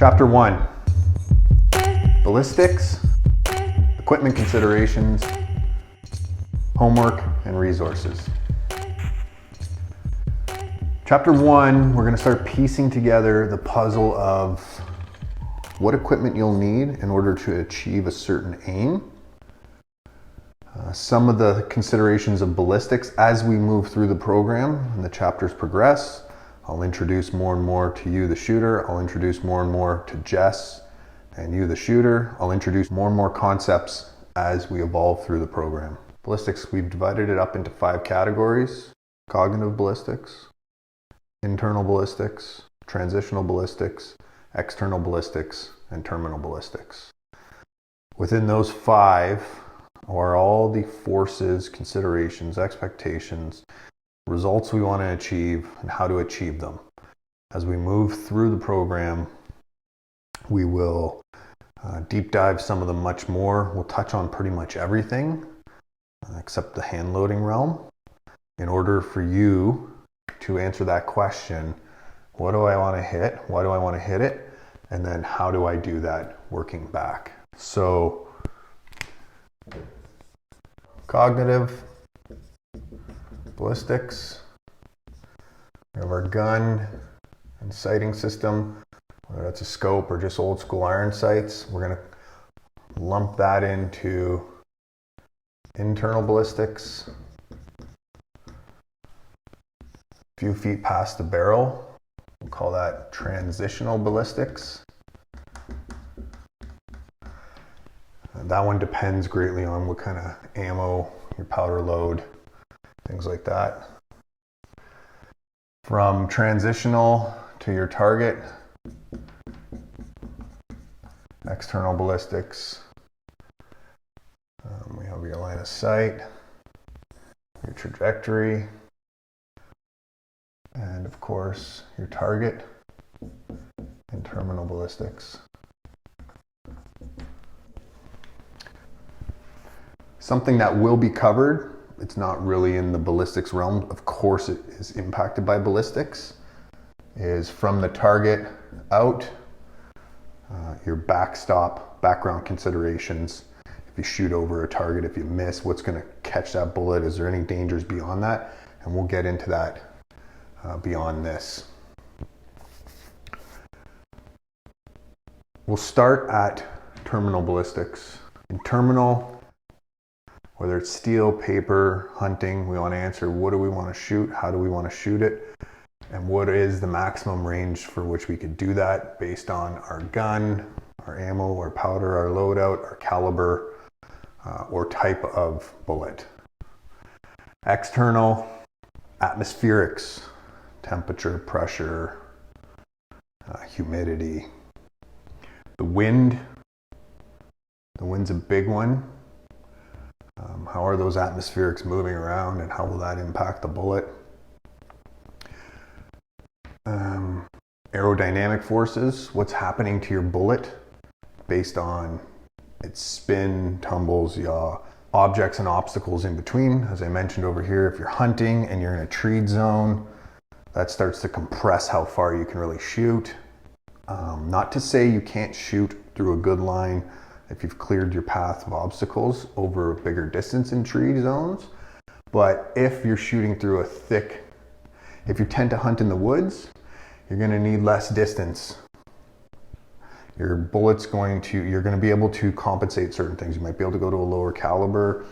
Chapter 1, Ballistics, Equipment Considerations, Homework, and Resources. Chapter 1, we're going to start piecing together the puzzle of what equipment you'll need in order to achieve a certain aim. Some of the considerations of ballistics as we move through the program and the chapters progress. I'll introduce more and more to you, the shooter. I'll introduce more and more to Jess and you, the shooter. I'll introduce more and more concepts as we evolve through the program. Ballistics, we've divided it up into 5 categories: cognitive ballistics, internal ballistics, transitional ballistics, external ballistics, and terminal ballistics. Within those 5 are all the forces, considerations, expectations, results we want to achieve, and how to achieve them. As we move through the program, we will deep dive some of them much more. We'll touch on pretty much everything except the hand loading realm in order for you to answer that question: what do I want to hit? Why do I want to hit it? And then how do I do that working back? So, cognitive ballistics. We have our gun and sighting system, whether that's a scope or just old school iron sights. We're going to lump that into internal ballistics. A few feet past the barrel, we'll call that transitional ballistics. That one depends greatly on what kind of ammo, your powder load, things like that. From transitional to your target, external ballistics. We have your line of sight, your trajectory, and of course your target and terminal ballistics. Something that will be covered, it's not really in the ballistics realm, of course it is impacted by ballistics, is from the target out, your background considerations. If you shoot over a target, if you miss, what's going to catch that bullet? Is there any dangers beyond that? And we'll get into that beyond this. We'll start at terminal ballistics. In terminal, whether it's steel, paper, hunting, we want to answer: what do we want to shoot? How do we want to shoot it? And what is the maximum range for which we could do that based on our gun, our ammo, our powder, our loadout, our caliber, or type of bullet. External, atmospherics, temperature, pressure, humidity. The wind's a big one. How are those atmospherics moving around and how will that impact the bullet? Aerodynamic forces, what's happening to your bullet based on its spin, tumbles, yaw, objects and obstacles in between. As I mentioned over here, if you're hunting and you're in a treed zone, that starts to compress how far you can really shoot. Not to say you can't shoot through a good line if you've cleared your path of obstacles over a bigger distance in tree zones. But if you're shooting through if you tend to hunt in the woods, you're going to need less distance. Your bullet's you're going to be able to compensate certain things. You might be able to go to a lower caliber,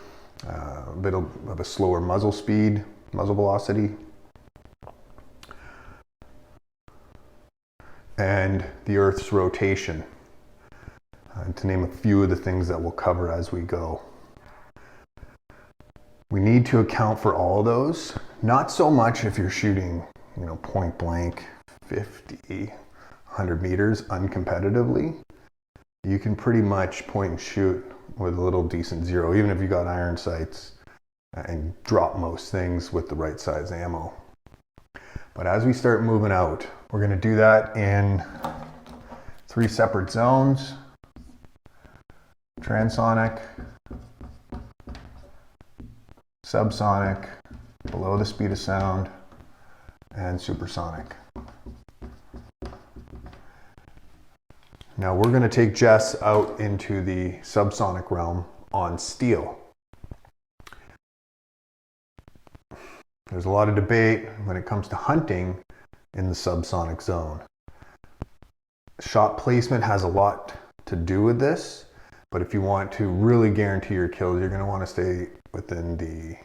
a bit of a slower muzzle speed, muzzle velocity. And the Earth's rotation. To name a few of the things that we'll cover as we go. We need to account for all of those. Not so much if you're shooting, point blank, 50, 100 meters uncompetitively. You can pretty much point and shoot with a little decent zero, even if you got iron sights, and drop most things with the right size ammo. But as we start moving out, we're going to do that in 3 separate zones: transonic, subsonic, below the speed of sound, and supersonic. Now we're going to take Jess out into the subsonic realm on steel. There's a lot of debate when it comes to hunting in the subsonic zone. Shot placement has a lot to do with this, but if you want to really guarantee your kills, you're going to want to stay within the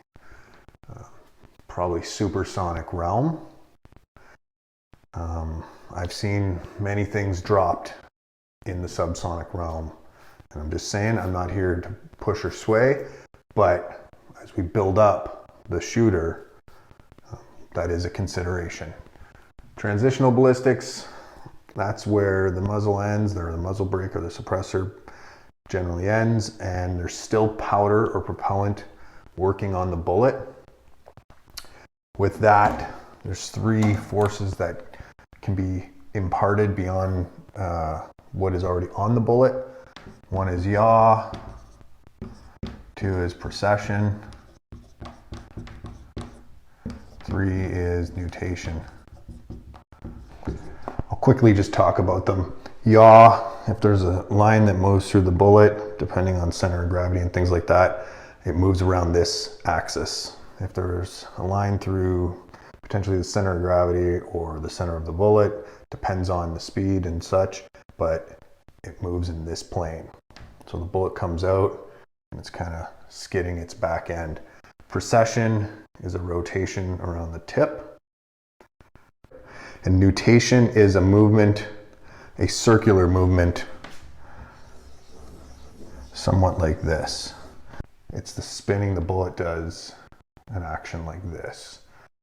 probably supersonic realm. I've seen many things dropped in the subsonic realm, and I'm just saying, I'm not here to push or sway, but as we build up the shooter, that is a consideration. Transitional ballistics, that's where the muzzle ends, or the muzzle brake or the suppressor generally ends, and there's still powder or propellant working on the bullet. With that, there's three forces that can be imparted beyond what is already on the bullet. One is yaw, two is precession, three is nutation. I'll quickly just talk about them. Yaw, if there's a line that moves through the bullet, depending on center of gravity and things like that, it moves around this axis. If there's a line through potentially the center of gravity or the center of the bullet, depends on the speed and such, but it moves in this plane. So the bullet comes out and it's kind of skidding its back end. Precession is a rotation around the tip. And nutation is a movement, a circular movement, somewhat like this. It's the spinning the bullet does an action like this.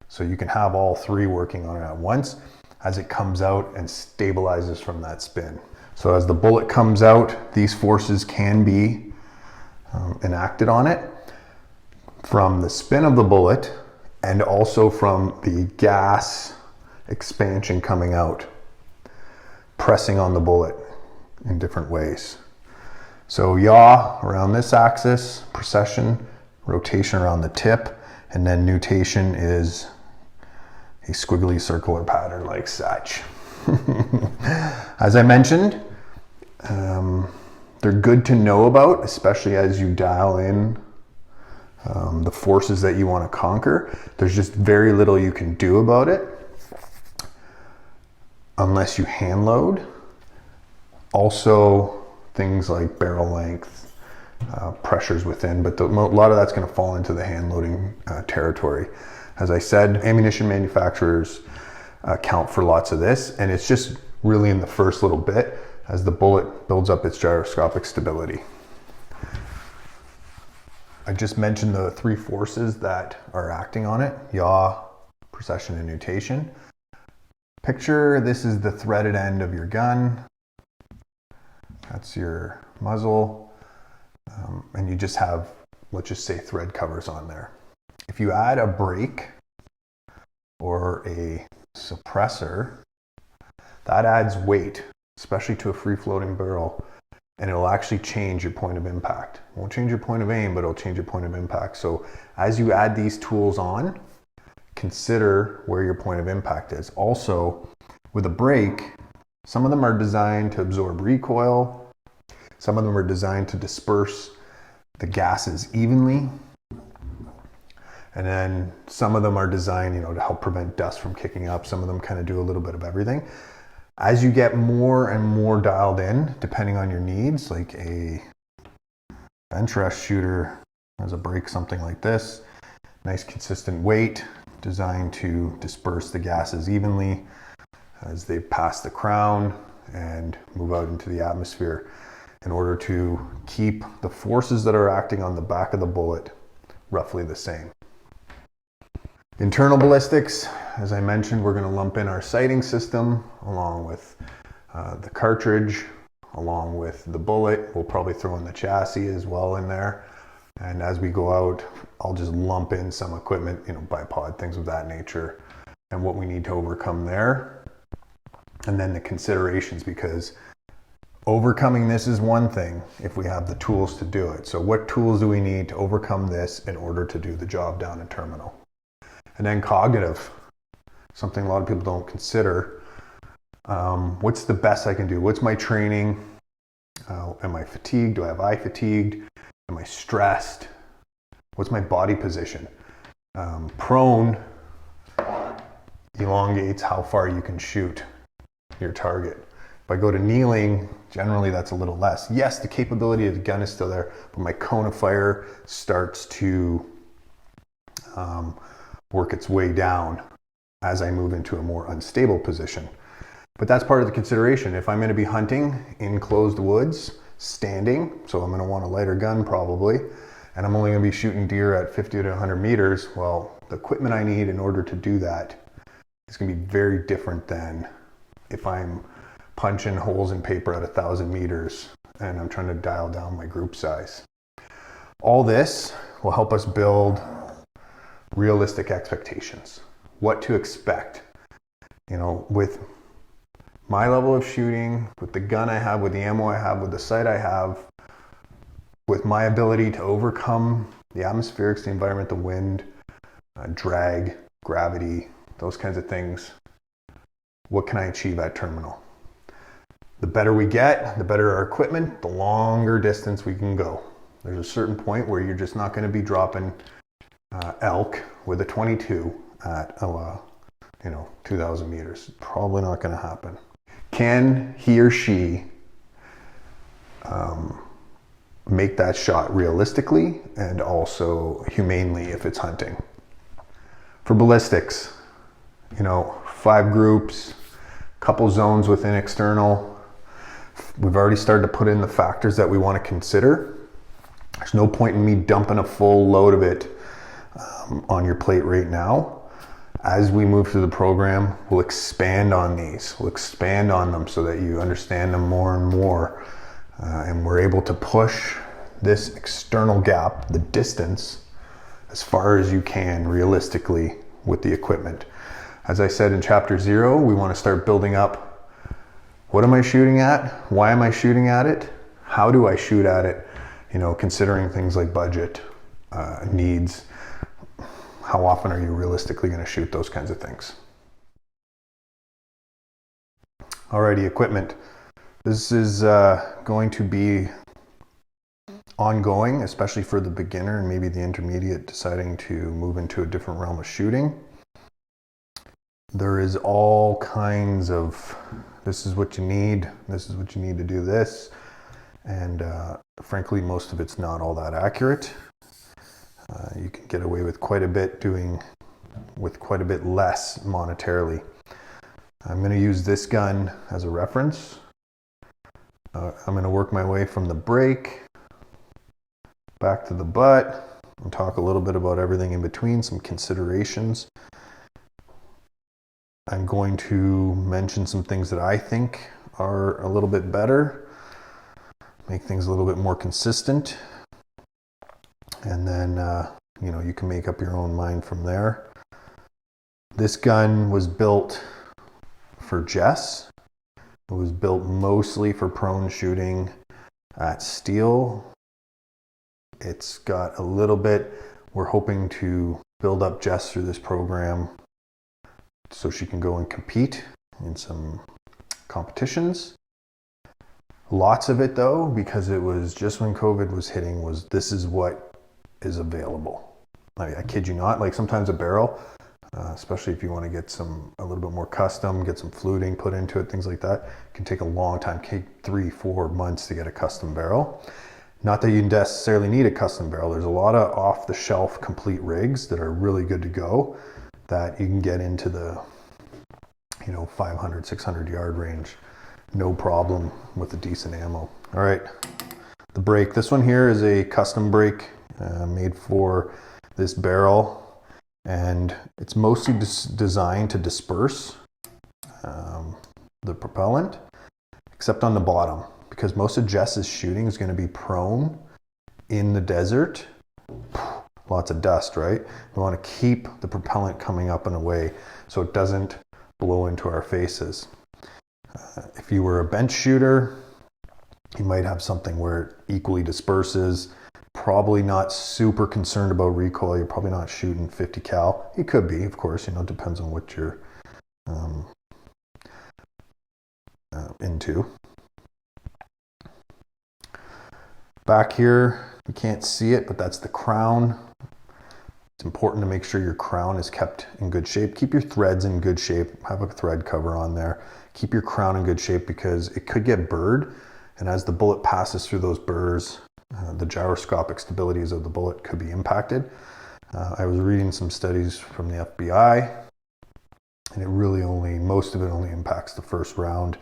So you can have all three working on it at once as it comes out and stabilizes from that spin. So as the bullet comes out, these forces can be enacted on it from the spin of the bullet and also from the gas expansion coming out, pressing on the bullet in different ways. So yaw around this axis, precession, rotation around the tip, and then nutation is a squiggly circular pattern like such. As I mentioned, they're good to know about, especially as you dial in the forces that you want to conquer. There's just very little you can do about it unless you hand load. Also, things like barrel length, pressures within, but a lot of that's going to fall into the hand loading territory. As I said, ammunition manufacturers account for lots of this, and it's just really in the first little bit as the bullet builds up its gyroscopic stability. I just mentioned the three forces that are acting on it: yaw, precession, and nutation. Picture this is the threaded end of your gun. That's your muzzle, and you just have, let's just say, thread covers on there. If you add a brake or a suppressor, that adds weight, especially to a free-floating barrel, and it'll actually change your point of impact. It won't change your point of aim, but it'll change your point of impact. So as you add these tools on, consider where your point of impact is. Also, with a brake, some of them are designed to absorb recoil. Some of them are designed to disperse the gases evenly. And then some of them are designed, to help prevent dust from kicking up. Some of them kind of do a little bit of everything. As you get more and more dialed in, depending on your needs, like a bench rest shooter has a brake something like this, nice consistent weight, designed to disperse the gases evenly as they pass the crown and move out into the atmosphere in order to keep the forces that are acting on the back of the bullet roughly the same. Internal ballistics, as I mentioned, we're going to lump in our sighting system along with the cartridge, along with the bullet. We'll probably throw in the chassis as well in there. And as we go out, I'll just lump in some equipment, bipod, things of that nature, and what we need to overcome there. And then the considerations, because overcoming this is one thing if we have the tools to do it. So what tools do we need to overcome this in order to do the job down in terminal? And then cognitive, something a lot of people don't consider. What's the best I can do? What's my training? Am I fatigued? Do I have eye fatigue? Am I stressed? What's my body position? Prone elongates how far you can shoot your target. If I go to kneeling, generally that's a little less. Yes, the capability of the gun is still there, but my cone of fire starts to work its way down as I move into a more unstable position. But that's part of the consideration. If I'm going to be hunting in closed woods, standing, so I'm going to want a lighter gun probably, and I'm only going to be shooting deer at 50 to 100 meters, well, the equipment I need in order to do that is going to be very different than if I'm punching holes in paper at 1,000 meters and I'm trying to dial down my group size. All this will help us build realistic expectations. What to expect. You know, with my level of shooting, with the gun I have, with the ammo I have, with the sight I have, with my ability to overcome the atmospherics, the environment, the wind, drag, gravity, those kinds of things, what can I achieve at terminal? The better we get, the better our equipment, the longer distance we can go. There's a certain point where you're just not going to be dropping elk with a 22 at 2,000 meters. Probably not going to happen. Can he or she make that shot realistically and also humanely if it's hunting? For ballistics, 5 groups, couple zones within external. We've already started to put in the factors that we want to consider. There's no point in me dumping a full load of it on your plate right now. As we move through the program, we'll expand on these. We'll expand on them so that you understand them more and more. And we're able to push this external gap, the distance, as far as you can realistically with the equipment. As I said in chapter 0, we want to start building up. What am I shooting at? Why am I shooting at it? How do I shoot at it? Considering things like budget, needs, how often are you realistically going to shoot, those kinds of things. Alrighty, equipment. This is going to be ongoing, especially for the beginner and maybe the intermediate deciding to move into a different realm of shooting. There is all kinds of, this is what you need, this is what you need to do this. And frankly, most of it's not all that accurate. You can get away with quite a bit with quite a bit less monetarily. I'm going to use this gun as a reference. I'm going to work my way from the break back to the butt and talk a little bit about everything in between, some considerations. I'm going to mention some things that I think are a little bit better, make things a little bit more consistent, and then you can make up your own mind from there. This gun was built for Jess. It was built mostly for prone shooting at steel. It's got a little bit, we're hoping to build up Jess through this program so she can go and compete in some competitions. Lots of it though, because it was just when COVID was hitting, was this is what is available. I kid you not, like sometimes a barrel, especially if you want to get a little bit more custom, get some fluting put into it, things like that, can take a long time, take 3-4 months to get a custom barrel. Not that you necessarily need a custom barrel. There's a lot of off-the-shelf complete rigs that are really good to go that you can get into the 500, 600 yard range. No problem with a decent ammo. All right, the brake. This one here is a custom brake made for this barrel, and it's mostly designed to disperse the propellant, except on the bottom, because most of Jess's shooting is going to be prone in the desert. Lots of dust, right? We want to keep the propellant coming up and away so it doesn't blow into our faces. If you were a bench shooter, you might have something where it equally disperses. Probably not super concerned about recoil. You're probably not shooting 50 cal. You could be, of course, it depends on what your into. Back here, you can't see it, but that's the crown. It's important to make sure your crown is kept in good shape. Keep your threads in good shape. Have a thread cover on there. Keep your crown in good shape because it could get burred. And as the bullet passes through those burrs, the gyroscopic stabilities of the bullet could be impacted. I was reading some studies from the FBI, and it really most of it only impacts the first round.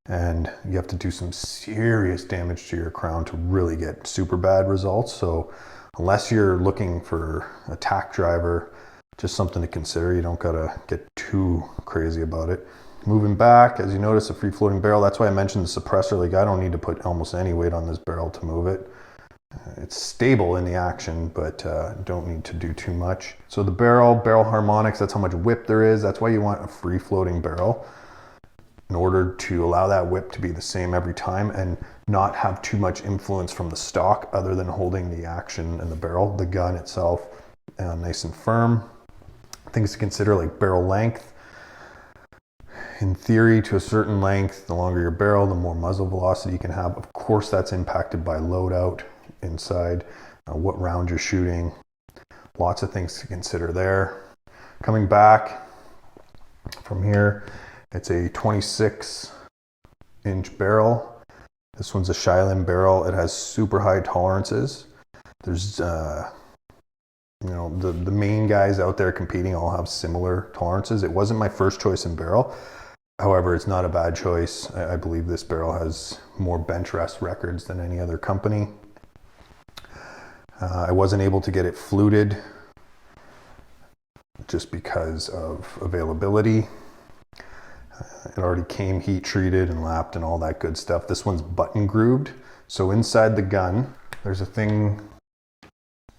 And you have to do some serious damage to your crown to really get super bad results. So unless you're looking for a tack driver, just something to consider. You don't gotta get too crazy about it. Moving back, as you notice, a free floating barrel. That's why I mentioned the suppressor. Like, I don't need to put almost any weight on this barrel to move it. It's stable in the action, but don't need to do too much. So the barrel harmonics, that's how much whip there is. That's why you want a free floating barrel, in order to allow that whip to be the same every time and not have too much influence from the stock other than holding the action and the barrel, the gun itself, nice and firm. Things to consider, like barrel length. In theory, to a certain length, the longer your barrel, the more muzzle velocity you can have. Of course, that's impacted by loadout inside, what round you're shooting. Lots of things to consider there. Coming back from here, it's a 26-inch barrel. This one's a Shylin barrel. It has super high tolerances. There's, the main guys out there competing all have similar tolerances. It wasn't my first choice in barrel. However, it's not a bad choice. I believe this barrel has more bench rest records than any other company. I wasn't able to get it fluted just because of availability. It already came heat treated and lapped and all that good stuff. This one's button grooved. So inside the gun, there's a thing.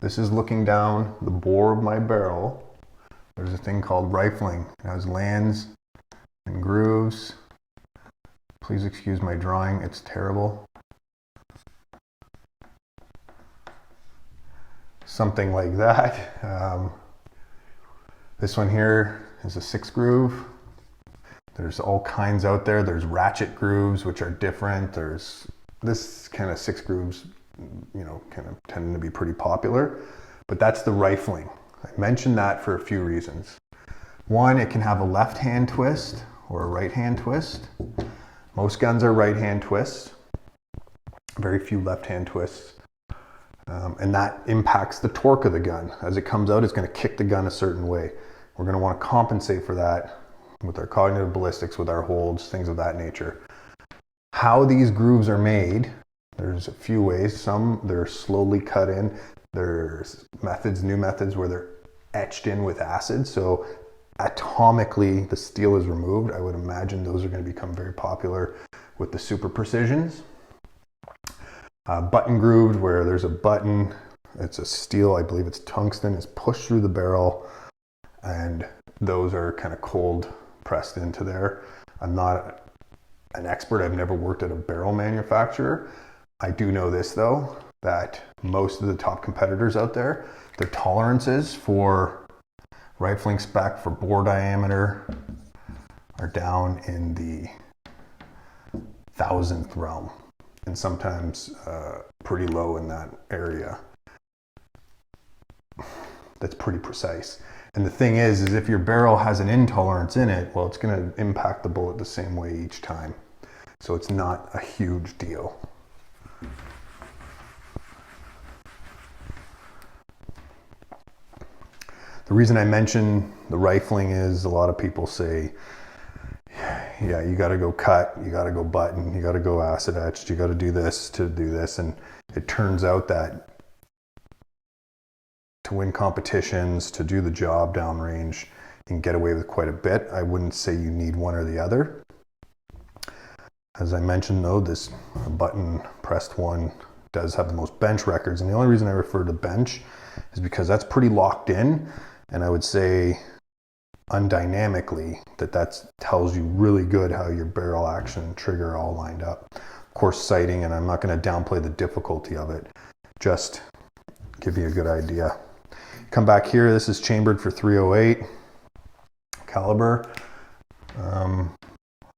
This is looking down the bore of my barrel. There's a thing called rifling. It has lands and grooves. Please excuse my drawing, it's terrible. Something like that. This one here is a 6 groove. There's all kinds out there. There's ratchet grooves, which are different. There's this kind of 6 grooves, kind of tending to be pretty popular, but that's the rifling. I mentioned that for a few reasons. One, it can have a left hand twist or a right hand twist. Most guns are right hand twists, very few left hand twists. And that impacts the torque of the gun. As it comes out, it's going to kick the gun a certain way. We're going to want to compensate for that with our cognitive ballistics, with our holds, things of that nature. How these grooves are made, there's a few ways. Some, they're slowly cut in. There's new methods where they're etched in with acid. So atomically, the steel is removed. I would imagine those are going to become very popular with the super precisions. Button grooved, where there's a button, it's a steel, I believe it's tungsten, is pushed through the barrel, and those are kind of cold pressed into there. I'm not an expert, I've never worked at a barrel manufacturer. I do know this though, that most of the top competitors out there, their tolerances for rifling spec for bore diameter are down in the 1,000th realm, and sometimes pretty low in that area. That's pretty precise. And the thing is if your barrel has an intolerance in it, well, it's going to impact the bullet the same way each time. So it's not a huge deal. The reason I mention the rifling is a lot of people say, yeah, you got to go cut, you got to go button, you got to go acid etched, you got to do this to do this. And it turns out that to win competitions, to do the job downrange, you can get away with quite a bit. I wouldn't say you need one or the other. As I mentioned though, this button pressed one does have the most bench records. And the only reason I refer to bench is because that's pretty locked in. And I would say undynamically that tells you really good how your barrel action and trigger are all lined up. Of course, sighting, and I'm not going to downplay the difficulty of it, just give you a good idea. Come back here, this is chambered for 308 caliber. I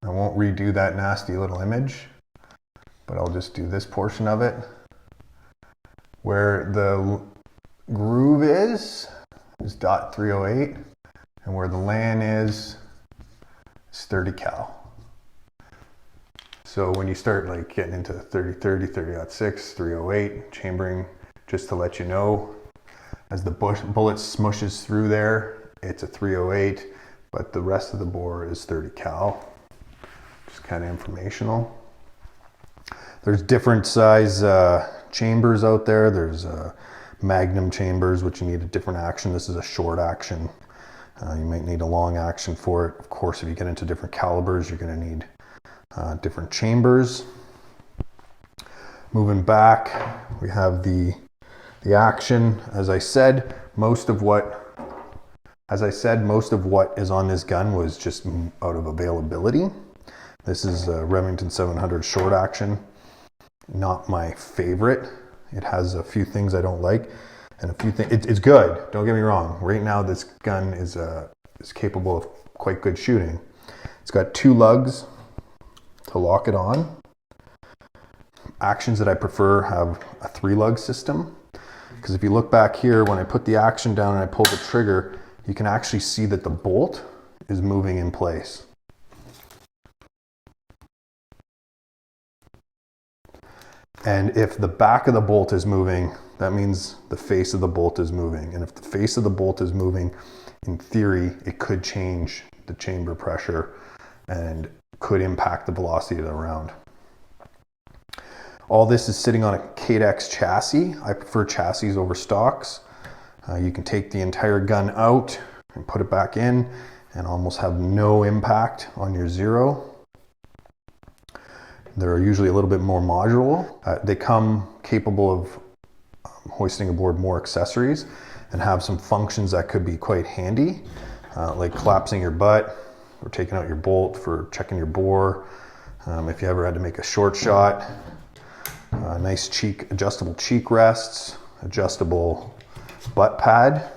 won't won't redo that nasty little image, but I'll just do this portion of it. Where the groove is .308, and where the LAN is 30 cal. So when you start like getting into 30-30, 30-06, 308 chambering, just to let you know, as the bullet smushes through there, it's a 308, but the rest of the bore is 30 cal. Just kind of informational. There's different size chambers out there. There's magnum chambers, which you need a different action. This is a short action. You might need a long action for it. Of course, if you get into different calibers, you're going to need different chambers. Moving back, we have the action. As I said, most of what is on this gun was just out of availability. This is a Remington 700 short action. Not my favorite. It has a few things I don't like, and a few things. It's good. Don't get me wrong. Right now, this gun is capable of quite good shooting. It's got 2 lugs to lock it on. Actions that I prefer have a 3-lug system, because if you look back here, when I put the action down and I pull the trigger, you can actually see that the bolt is moving in place. And if the back of the bolt is moving, that means the face of the bolt is moving. And if the face of the bolt is moving, in theory, it could change the chamber pressure and could impact the velocity of the round. All this is sitting on a Cadex chassis. I prefer chassis over stocks. You can take the entire gun out and put it back in and almost have no impact on your zero. They're usually a little bit more modular. They come capable of hoisting aboard more accessories and have some functions that could be quite handy, like collapsing your butt or taking out your bolt for checking your bore. If you ever had to make a short shot, nice adjustable cheek rests, adjustable butt pad,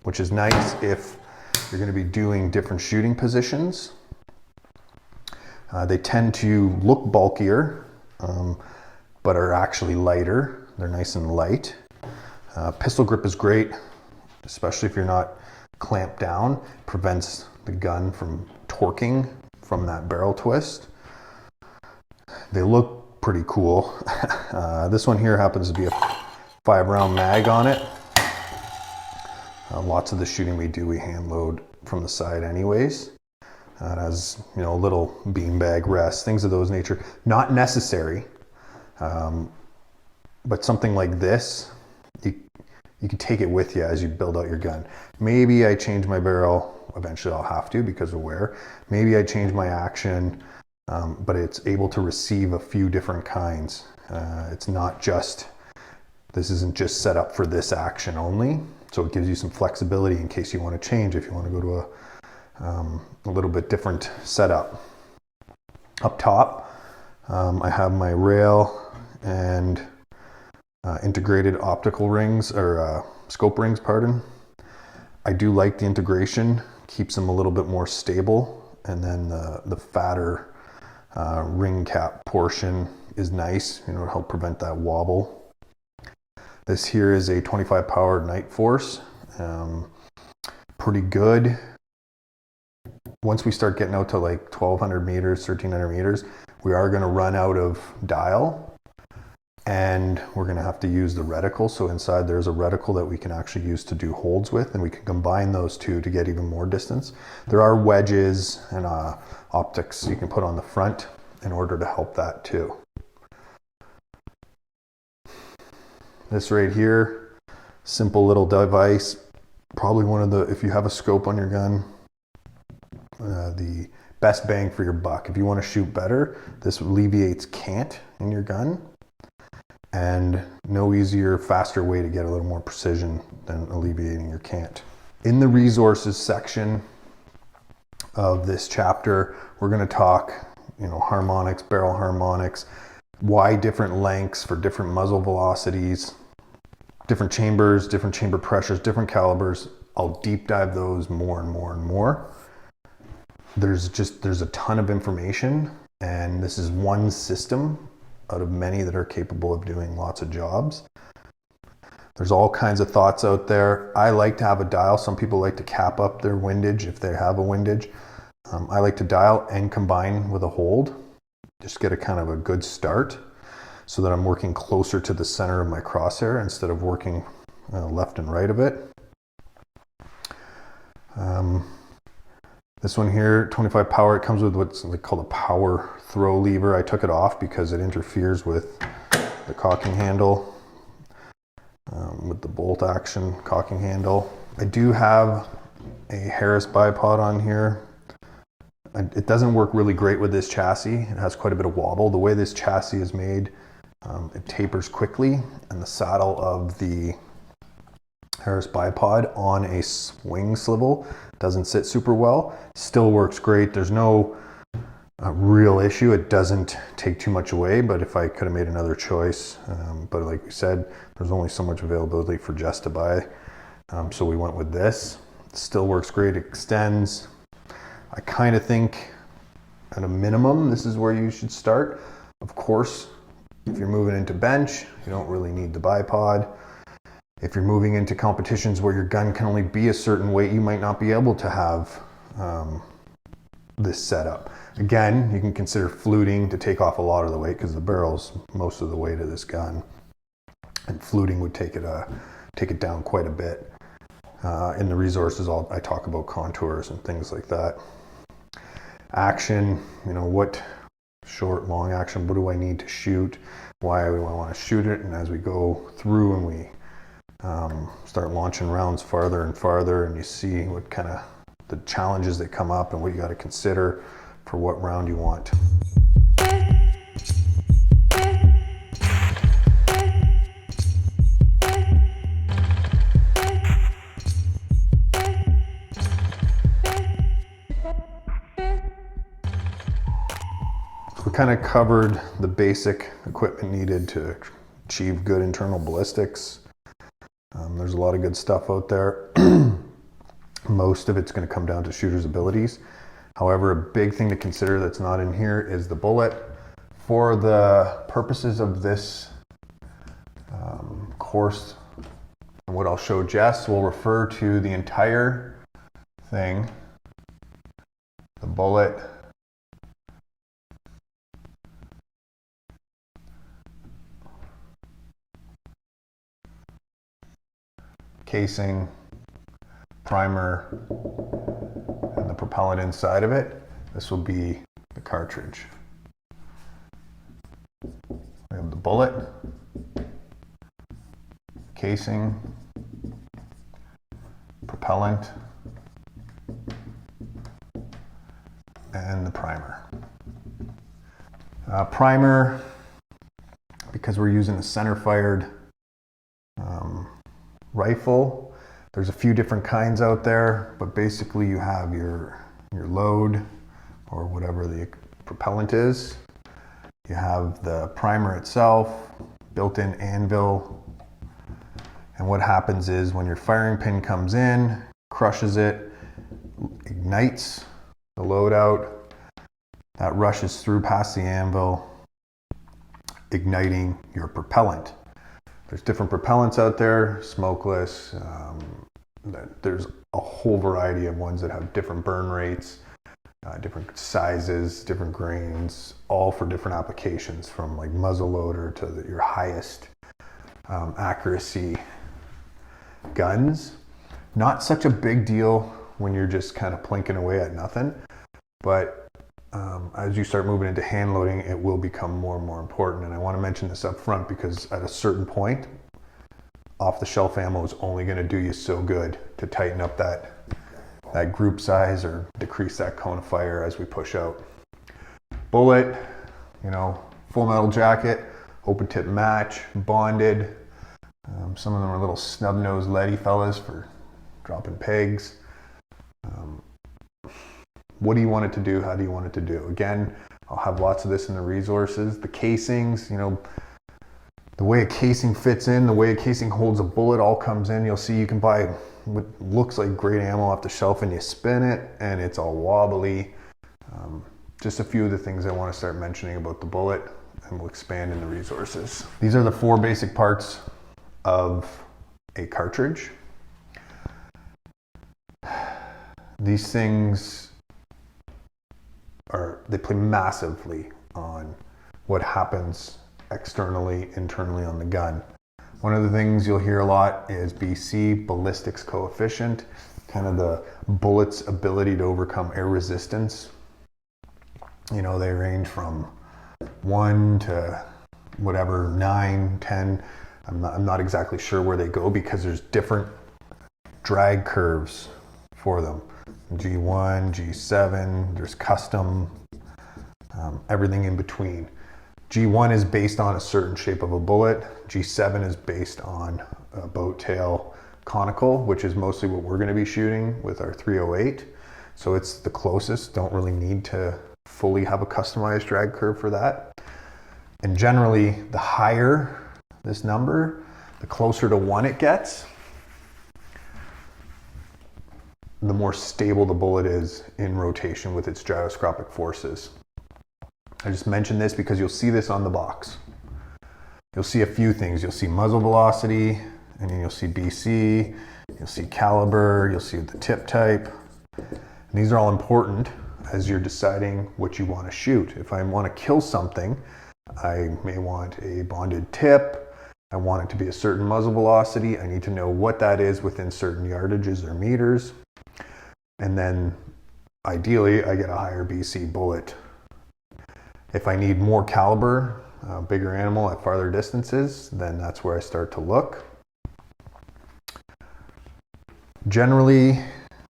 which is nice if you're going to be doing different shooting positions. They tend to look bulkier, but are actually lighter. They're nice and light. Pistol grip is great, especially if you're not clamped down. Prevents the gun from torquing from that barrel twist. They look pretty cool. This one here happens to be a 5-round mag on it. Lots of the shooting we do, we hand load from the side anyways. It has, a little beanbag rest, things of those nature. Not necessary, but something like this, you can take it with you as you build out your gun. Maybe I change my barrel. Eventually I'll have to because of wear. Maybe I change my action, but it's able to receive a few different kinds. It's not just, this isn't just set up for this action only. So it gives you some flexibility in case you want to change, if you want to go to a little bit different setup. Up top, I have my rail and integrated optical rings, or scope rings, pardon. I do like the integration, keeps them a little bit more stable, and then the fatter ring cap portion is nice, to help prevent that wobble. This here is a 25 power Night Force, pretty good. Once we start getting out to like 1200 meters, 1300 meters, we are going to run out of dial, and we're going to have to use the reticle. So inside there's a reticle that we can actually use to do holds with, and we can combine those two to get even more distance. There are wedges and optics you can put on the front in order to help that too. This right here, simple little device, probably one of the, if you have a scope on your gun, the best bang for your buck. If you want to shoot better, this alleviates cant in your gun, and no easier, faster way to get a little more precision than alleviating your cant. In the resources section of this chapter, we're going to talk, harmonics, barrel harmonics, why different lengths for different muzzle velocities, different chambers, different chamber pressures, different calibers. I'll deep dive those more and more and more. there's a ton of information, and this is one system out of many that are capable of doing lots of jobs. There's all kinds of thoughts out there. I like to have a dial. Some people like to cap up their windage if they have a windage. I like to dial and combine with a hold. Just get a kind of a good start so that I'm working closer to the center of my crosshair instead of working left and right of it. This one here, 25 power, it comes with what's called a power throw lever. I took it off because it interferes with the cocking handle, with the bolt action cocking handle. I do have a Harris bipod on here. It doesn't work really great with this chassis. It has quite a bit of wobble. The way this chassis is made, it tapers quickly, and the saddle of the Harris bipod on a swing swivel doesn't sit super well. Still works great. There's no real issue. It doesn't take too much away, but if I could have made another choice, but like we said, there's only so much availability for Jess to buy, so we went with this. It still works great. It extends. I kind of think at a minimum, this is where you should start. Of course, if you're moving into bench, you don't really need the bipod. If you're moving into competitions where your gun can only be a certain weight, you might not be able to have this setup. Again, you can consider fluting to take off a lot of the weight because the barrel's most of the weight of this gun, and fluting would take it down quite a bit. In the resources, I talk about contours and things like that. Action, what short, long action, what do I need to shoot? Why do I want to shoot it? And as we go through and we start launching rounds farther and farther, and you see what kind of the challenges that come up and what you got to consider for what round you want. We kind of covered the basic equipment needed to achieve good internal ballistics. There's a lot of good stuff out there. Most of it's going to come down to shooter's abilities. However, a big thing to consider that's not in here is the bullet. For the purposes of this course, and what I'll show Jess, we'll refer to the entire thing, the bullet, casing, primer, and the propellant inside of it. This will be the cartridge. We have the bullet, casing, propellant, and the primer. Primer, because we're using a center-fired rifle, there's a few different kinds out there, but basically you have your load or whatever the propellant is. You have the primer itself, built-in anvil, and what happens is when your firing pin comes in, crushes it, ignites the loadout, that rushes through past the anvil, igniting your propellant. There's different propellants out there, smokeless. There's a whole variety of ones that have different burn rates, different sizes, different grains, all for different applications, from like muzzle loader to your highest accuracy guns. Not such a big deal when you're just kind of plinking away at nothing, but as you start moving into hand loading, it will become more and more important. And I want to mention this up front because at a certain point, off-the-shelf ammo is only going to do you so good to tighten up that group size or decrease that cone of fire as we push out. Bullet, full metal jacket, open tip match, bonded. Some of them are little snub-nosed leady fellas for dropping pegs. What do you want it to do? How do you want it to do? Again, I'll have lots of this in the resources. The casings, the way a casing fits in, the way a casing holds a bullet all comes in. You'll see you can buy what looks like great ammo off the shelf and you spin it and it's all wobbly. Just a few of the things I want to start mentioning about the bullet, and we'll expand in the resources. These are the 4 basic parts of a cartridge. These things they play massively on what happens externally, internally on the gun. One of the things you'll hear a lot is BC, ballistics coefficient, kind of the bullet's ability to overcome air resistance. You know, they range from 1 to whatever, 9, 10. I'm not exactly sure where they go because there's different drag curves for them. G1, G7, there's custom, everything in between. G1 is based on a certain shape of a bullet. G7 is based on a boat tail conical, which is mostly what we're going to be shooting with our 308. So it's the closest. Don't really need to fully have a customized drag curve for that. And generally, the higher this number, the closer to 1 it gets, the more stable the bullet is in rotation with its gyroscopic forces. I just mentioned this because you'll see this on the box. You'll see a few things. You'll see muzzle velocity, and then you'll see BC, you'll see caliber, you'll see the tip type. And these are all important as you're deciding what you want to shoot. If I want to kill something, I may want a bonded tip. I want it to be a certain muzzle velocity. I need to know what that is within certain yardages or meters. And then ideally I get a higher BC bullet. If I need more caliber, a bigger animal at farther distances, then that's where I start to look. Generally,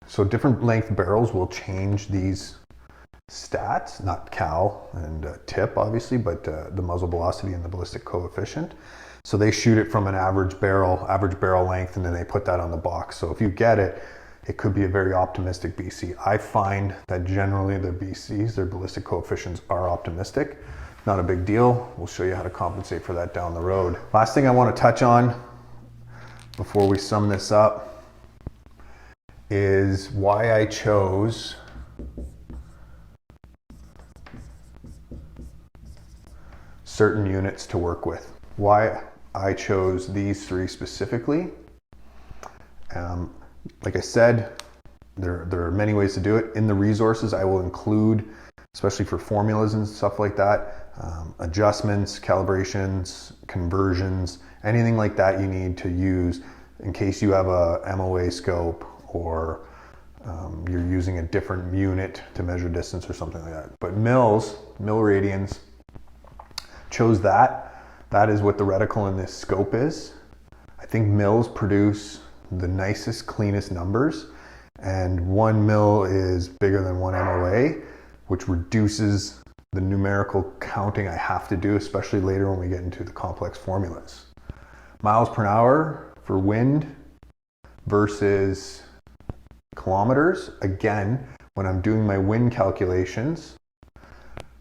so different length barrels will change these stats, not cal and tip obviously, but the muzzle velocity and the ballistic coefficient. So they shoot it from an average barrel length, and then they put that on the box. So if you get it, it could be a very optimistic BC. I find that generally their BCs, their ballistic coefficients, are optimistic. Not a big deal. We'll show you how to compensate for that down the road. Last thing I want to touch on before we sum this up is why I chose certain units to work with. Why I chose these 3 specifically. Like I said, there are many ways to do it. In the resources, I will include, especially for formulas and stuff like that, adjustments, calibrations, conversions, anything like that you need to use in case you have a MOA scope or you're using a different unit to measure distance or something like that. But mil radians, chose that. That is what the reticle in this scope is. I think mils produce the nicest, cleanest numbers, and 1 mil is bigger than 1 MOA, which reduces the numerical counting I have to do, especially later when we get into the complex formulas. Miles per hour for wind versus kilometers. Again, when I'm doing my wind calculations,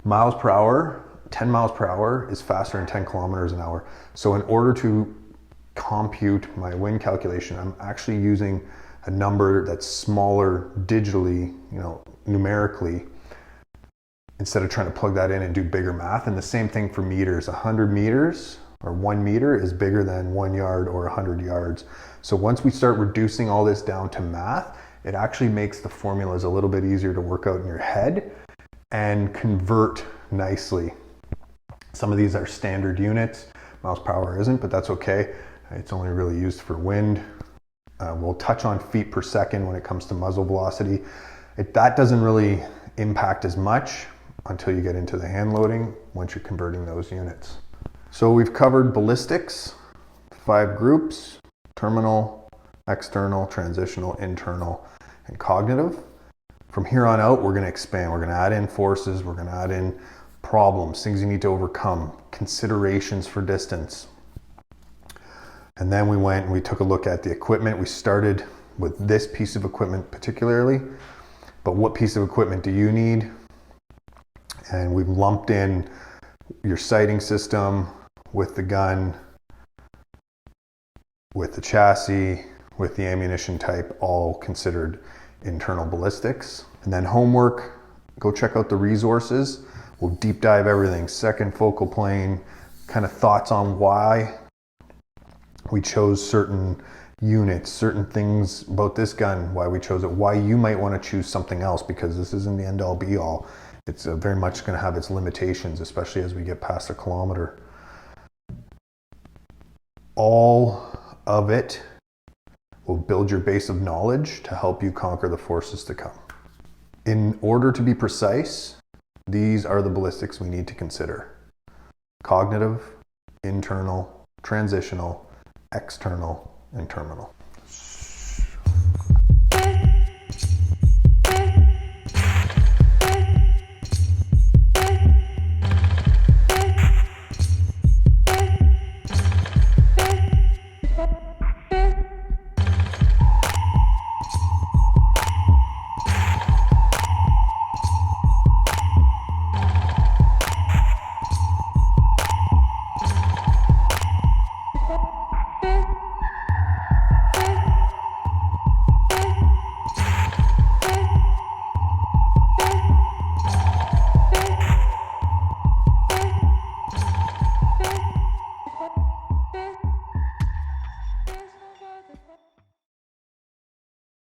miles per hour, 10 miles per hour is faster than 10 kilometers an hour. So in order to compute my wind calculation, I'm actually using a number that's smaller digitally, numerically, instead of trying to plug that in and do bigger math. And the same thing for meters. 100 meters or 1 meter is bigger than 1 yard or 100 yards. So once we start reducing all this down to math, it actually makes the formulas a little bit easier to work out in your head and convert nicely. Some of these are standard units. Miles per hour isn't, but that's okay. It's only really used for wind. We'll touch on feet per second when it comes to muzzle velocity. That doesn't really impact as much until you get into the hand loading once you're converting those units. So we've covered ballistics, 5 groups: terminal, external, transitional, internal, and cognitive. From here on out, we're going to expand. We're going to add in forces. We're going to add in problems, things you need to overcome, considerations for distance. And then we went and we took a look at the equipment. We started with this piece of equipment particularly, but what piece of equipment do you need? And we've lumped in your sighting system with the gun, with the chassis, with the ammunition type, all considered internal ballistics. And then homework, Go check out the resources. We'll deep dive everything. Second focal plane, kind of thoughts on why we chose certain units, certain things about this gun, why we chose it, why you might want to choose something else, because this isn't the end all be all. It's very much going to have its limitations, especially as we get past 1 kilometer. All of it will build your base of knowledge to help you conquer the forces to come. In order to be precise, these are the ballistics we need to consider: cognitive, internal, transitional, external, and terminal.